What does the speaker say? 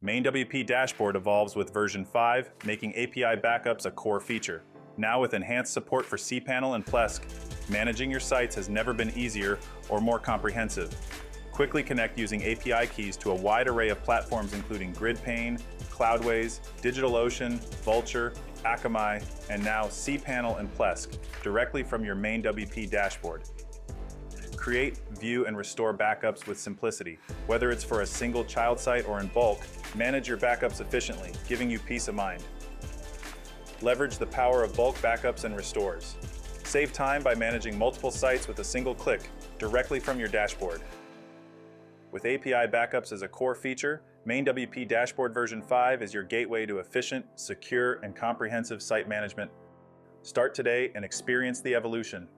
MainWP Dashboard evolves with version 5, making API backups a core feature. Now with enhanced support for cPanel and Plesk, managing your sites has never been easier or more comprehensive. Quickly connect using API keys to a wide array of platforms including GridPane, Cloudways, DigitalOcean, Vultr, Akamai, and now cPanel and Plesk directly from your MainWP Dashboard. Create, view, and restore backups with simplicity. Whether it's for a single child site or in bulk, manage your backups efficiently, giving you peace of mind. Leverage the power of bulk backups and restores. Save time by managing multiple sites with a single click, directly from your dashboard. With API backups as a core feature, MainWP Dashboard version 5 is your gateway to efficient, secure, and comprehensive site management. Start today and experience the evolution.